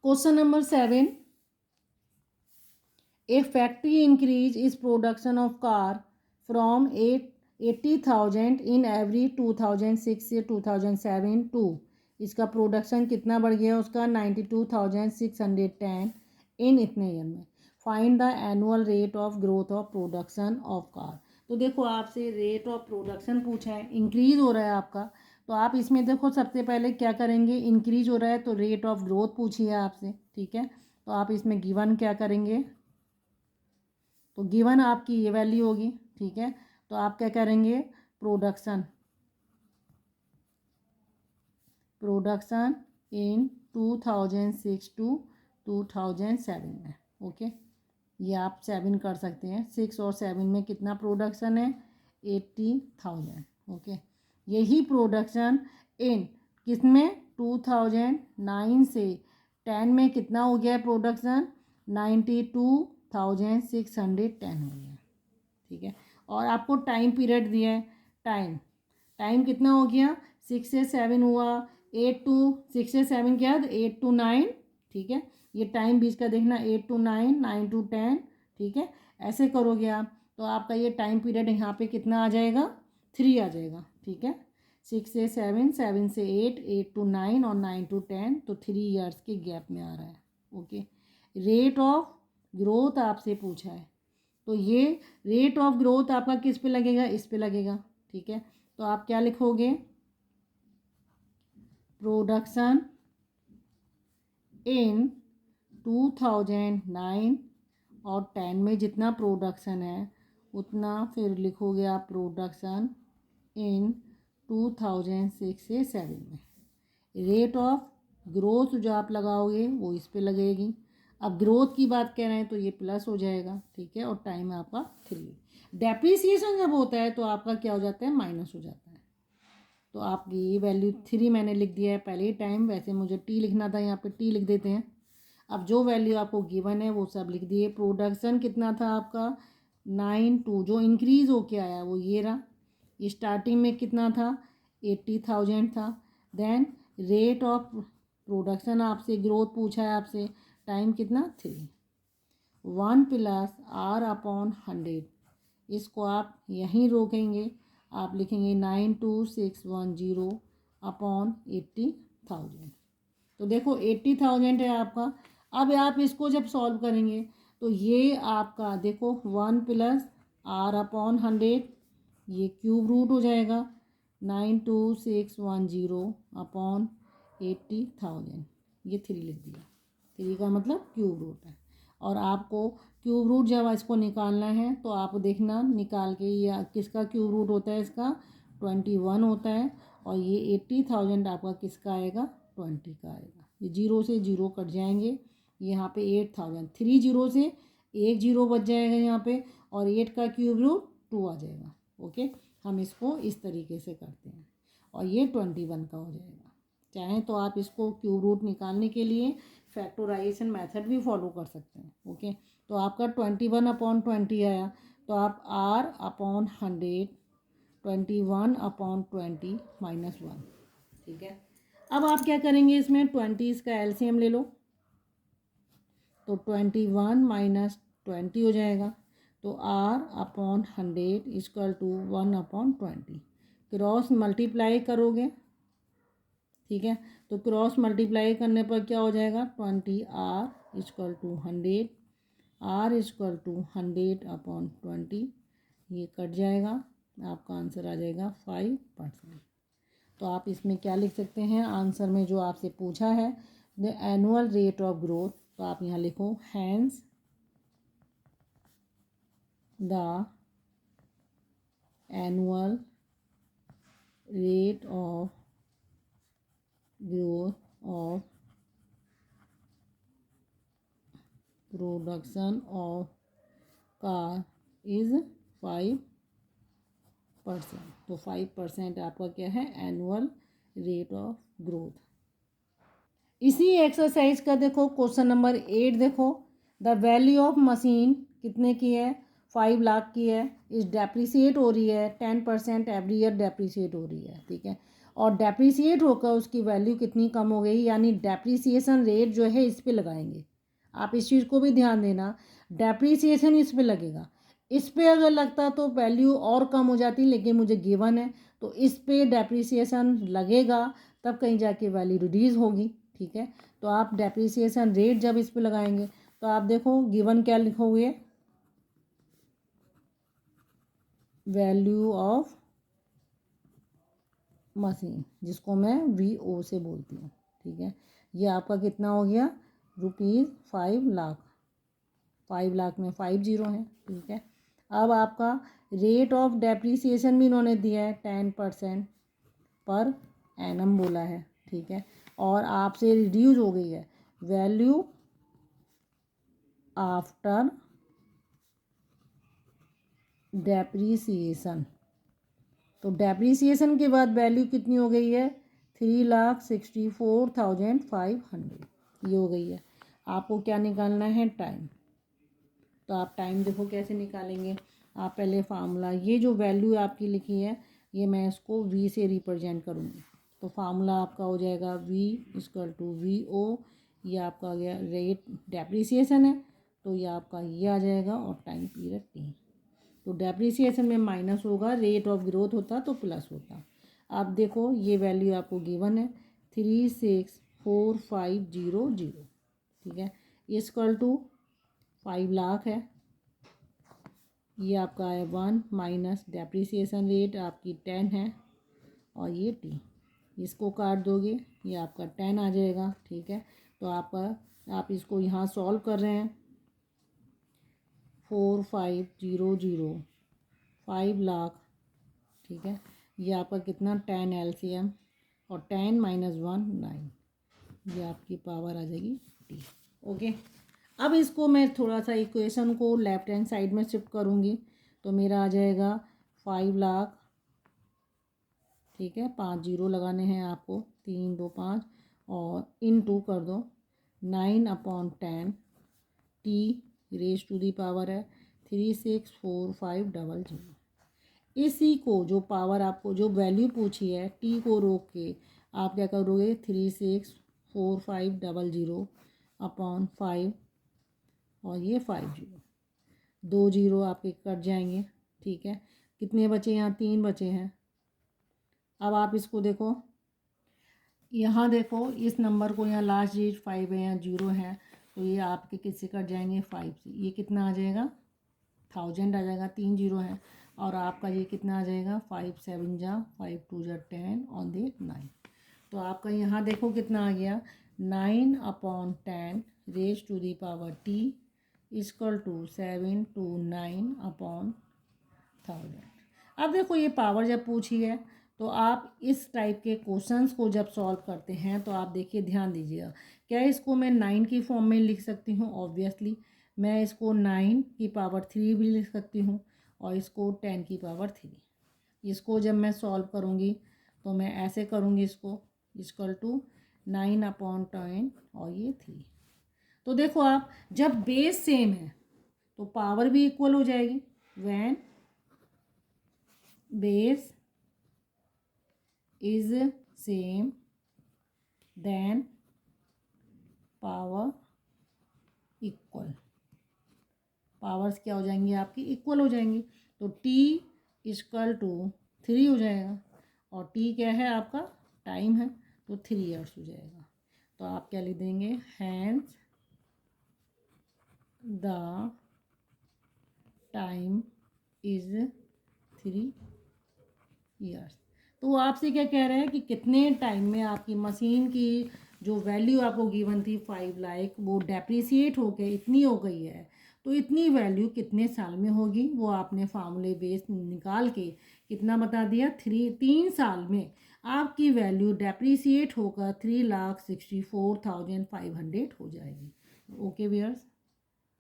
Question number 7, a factory increase its production of car from 80,000 in every 2006 से 2007 to इसका production कितना बढ़ गया उसका 92,610 इन इतने ईयर में। Find the annual rate of growth of production of car. तो देखो आपसे रेट ऑफ प्रोडक्शन पूछा है, इंक्रीज हो रहा है आपका, तो आप इसमें देखो सबसे पहले क्या करेंगे, इंक्रीज हो रहा है तो रेट ऑफ ग्रोथ पूछी है आपसे, ठीक है। तो आप इसमें गिवन क्या करेंगे, तो गिवन आपकी ये वैल्यू होगी, ठीक है। तो आप क्या करेंगे, प्रोडक्शन इन 2006 टू 2007 में, ओके। ये आप 7 कर सकते हैं, 6 और 7 में कितना प्रोडक्शन है, 80,000, ओके। यही प्रोडक्शन इन किसमें 2009 से 10 में कितना हो गया है प्रोडक्शन, 92,610 हो गया, ठीक है। और आपको टाइम पीरियड दिया है, टाइम कितना हो गया, 6 से 7 हुआ, 8 टू 6 से 7 क्या, 8 टू 9, ठीक है। ये टाइम बीच का देखना, 8 टू 9, 9 टू 10, ठीक है। ऐसे करोगे आप तो आपका ये टाइम पीरियड यहाँ पे कितना आ जाएगा, 3 आ जाएगा, ठीक है। 6 से 7, 7 से 8, 8 टू 9 और 9 टू 10, तो 3 ईयर्स के गैप में आ रहा है, ओके। रेट ऑफ ग्रोथ आपसे पूछा है, तो ये रेट ऑफ ग्रोथ आपका किस पे लगेगा, इस पे लगेगा, ठीक है। तो आप क्या लिखोगे, प्रोडक्शन इन 2009 और 10 में जितना प्रोडक्शन है उतना फिर लिखोगे आप प्रोडक्शन इन 2006 से 7 में। रेट ऑफ ग्रोथ जो आप लगाओगे वो इस पे लगेगी। अब ग्रोथ की बात कह रहे हैं तो ये प्लस हो जाएगा, ठीक है। और टाइम आपका 3। डेप्रिसिएशन जब होता है तो आपका क्या हो जाता है, माइनस हो जाता है। तो आप ये वैल्यू 3 मैंने लिख दिया है पहले ही टाइम, वैसे मुझे टी लिखना था, यहाँ पे टी लिख देते हैं। अब जो वैल्यू आपको गिवन है वो सब लिख दिए। प्रोडक्शन कितना था आपका 92, जो इंक्रीज़ होके आया वो ये रहा। स्टार्टिंग में कितना था, 80,000 था। देन रेट ऑफ प्रोडक्शन आपसे ग्रोथ पूछा है आपसे, टाइम कितना 3, 1 प्लस आर अपॉन 100, इसको आप यहीं रोकेंगे, आप लिखेंगे 92610 अपॉन 80,000। तो देखो 80,000 है आपका। अब आप इसको जब सॉल्व करेंगे तो ये आपका देखो 1 प्लस आर अपॉन 100, ये क्यूब रूट हो जाएगा, 92610 अपॉन 80,000, ये 3 लिख दिया। 3 का मतलब क्यूब रूट है। और आपको क्यूब रूट जब इसको निकालना है तो आप देखना निकाल के, ये किसका क्यूब रूट होता है, इसका 21 होता है। और ये 80,000 आपका किसका आएगा, 20 का आएगा। ये 0 से 0 कट जाएंगे, यहाँ पे 8,000, 3 0 से 1 0 बच जाएगा यहाँ पे, और 8 का क्यूब रूट 2 आ जाएगा, ओके। हम इसको इस तरीके से करते हैं और ये 21 का हो जाएगा। चाहें तो आप इसको क्यूब रूट निकालने के लिए फैक्टोराइजेशन मेथड भी फॉलो कर सकते हैं, ओके। तो आपका 21 अपॉन 20 आया, तो आप आर अपॉन 100, 21 अपॉन 20 -1, ठीक है। अब आप क्या करेंगे, इसमें 20 का एलसीएम ले लो, तो 21 माइनस 20 हो जाएगा। तो R upon 100 equal to 1 upon 20, cross multiply करोगे, ठीक है। तो क्रॉस मल्टीप्लाई करने पर क्या हो जाएगा, 20 R equal to 100, R equal to 100 upon 20, ये कट जाएगा, आपका आंसर आ जाएगा 5%। तो आप इसमें क्या लिख सकते हैं, आंसर में जो आपसे पूछा है the annual rate of growth, तो आप यहाँ लिखो hence the annual rate of growth of production of car is 5%। तो 5% आपका क्या है, एनुअल रेट ऑफ ग्रोथ। इसी एक्सरसाइज का देखो क्वेश्चन नंबर 8 देखो, द वैल्यू ऑफ मशीन कितने की है, 5 लाख की है, इस डेप्रिसिएट हो रही है 10% एवरी ईयर डेप्रिसिएट हो रही है, ठीक है। और डेप्रीसिएट होकर उसकी वैल्यू कितनी कम हो गई, यानी डेप्रीसिएशन रेट जो है इस पे लगाएंगे। आप इस चीज़ को भी ध्यान देना, डेप्रीसिएशन इस पे लगेगा। इस पे अगर लगता तो वैल्यू और कम हो जाती, लेकिन मुझे गिवन है तो इस पे डेप्रीसिएशन लगेगा, तब कहीं जाके वैल्यू रिड्यूस होगी। ठीक है, तो आप डेप्रीसिएशन रेट जब इस पे लगाएंगे तो आप देखो गिवन क्या लिखोगे, वैल्यू ऑफ मशीन, जिसको मैं VO से बोलती हूँ। ठीक है, ये आपका कितना हो गया, ₹5 लाख। 5 लाख में 5 जीरो हैं। ठीक है, अब आपका रेट ऑफ डेप्रीसिएशन भी इन्होंने दिया है 10% पर एनम बोला है। ठीक है, और आपसे रिड्यूस हो गई है वैल्यू आफ्टर डेप्रीसिएशन। तो डेप्रीसिएशन के बाद वैल्यू कितनी हो गई है, 3,64,500 ये हो गई है। आपको क्या निकालना है, टाइम। तो आप टाइम देखो कैसे निकालेंगे। आप पहले फार्मूला, ये जो वैल्यू आपकी लिखी है ये मैं इसको V से रिप्रेजेंट करूँगी। तो फार्मूला आपका हो जाएगा V=VO। ये आपका आ गया रेट डेप्रीसिएशन है, तो ये आपका ये आ जाएगा, और टाइम पीरियड T। तो डेप्रीसिएशन में माइनस होगा, रेट ऑफ ग्रोथ होता तो प्लस होता। आप देखो ये वैल्यू आपको गिवन है 3,64,500। ठीक है, इक्वल टू 5 लाख है, ये आपका है 1 माइनस डेप्रीसिएशन रेट आपकी 10 है, और ये T, इसको काट दोगे ये आपका 10 आ जाएगा। ठीक है, तो आप इसको यहाँ सॉल्व कर रहे हैं, 4500 5 लाख। ठीक है, ये आपका कितना 10 LCM, और 10 माइनस 1 9, ये आपकी पावर आ जाएगी T। ओके, अब इसको मैं थोड़ा सा इक्वेशन को लेफ्ट हैंड साइड में शिफ्ट करूँगी, तो मेरा आ जाएगा 5 लाख। ठीक है, 5 जीरो लगाने हैं आपको, 3 2 5, और इन टू कर दो 9/10 T raise to the power है 3,64,500। इसी को जो पावर आपको जो वैल्यू पूछी है T को रोक के आप क्या करोगे, 3,64,500/5, और ये 5 जीरो, 2 जीरो आपके कट जाएंगे। ठीक है, कितने बचे यहाँ, 3 बचे हैं। अब आप इसको देखो, यहाँ देखो इस नंबर को, यहाँ लास्ट डिजिट 5 है, यहाँ 0 है, तो ये आपके किससे कट जाएंगे, 5 से। ये कितना आ जाएगा, 1000 आ जाएगा, 3 जीरो है। और आपका ये कितना आ जाएगा, 5 7 जा 5 2 जा 10 ऑन दे 9। तो आपका यहाँ देखो कितना आ गया, 9/10 raise to the power T equal to 729/1000। अब देखो ये पावर जब पूछी है तो आप इस टाइप के क्वेश्चंस को जब सॉल्व करते हैं तो आप देखिए, ध्यान दीजिएगा, क्या इसको मैं 9 की फॉर्म में लिख सकती हूँ, ऑब्वियसली मैं इसको 9 की पावर 3 भी लिख सकती हूँ, और इसको 10 की पावर 3। इसको जब मैं सॉल्व करूँगी तो मैं ऐसे करूँगी, इसको इक्वल टू 9/10 और ये 3। तो देखो आप जब बेस सेम है तो पावर भी इक्वल हो जाएगी, when base is same then power equal. Powers क्या हो जाएंगी आपकी, इक्वल हो जाएंगी। तो T इक्वल टू 3 हो जाएगा, और T क्या है आपका, टाइम है, तो 3 ईयर्स हो जाएगा। तो आप क्या लिख देंगे, hence the time is 3 years. तो वो आपसे क्या कह रहे हैं कि कितने टाइम में आपकी मशीन की जो वैल्यू आपको गिवन थी 5 लाख, वो डेप्रीसिएट होके इतनी हो गई है, तो इतनी वैल्यू कितने साल में होगी, वो आपने फार्मूले बेस निकाल के कितना बता दिया, 3 साल में आपकी वैल्यू डेप्रीसिएट होकर 3,64,500 हो जाएगी। Okay viewers.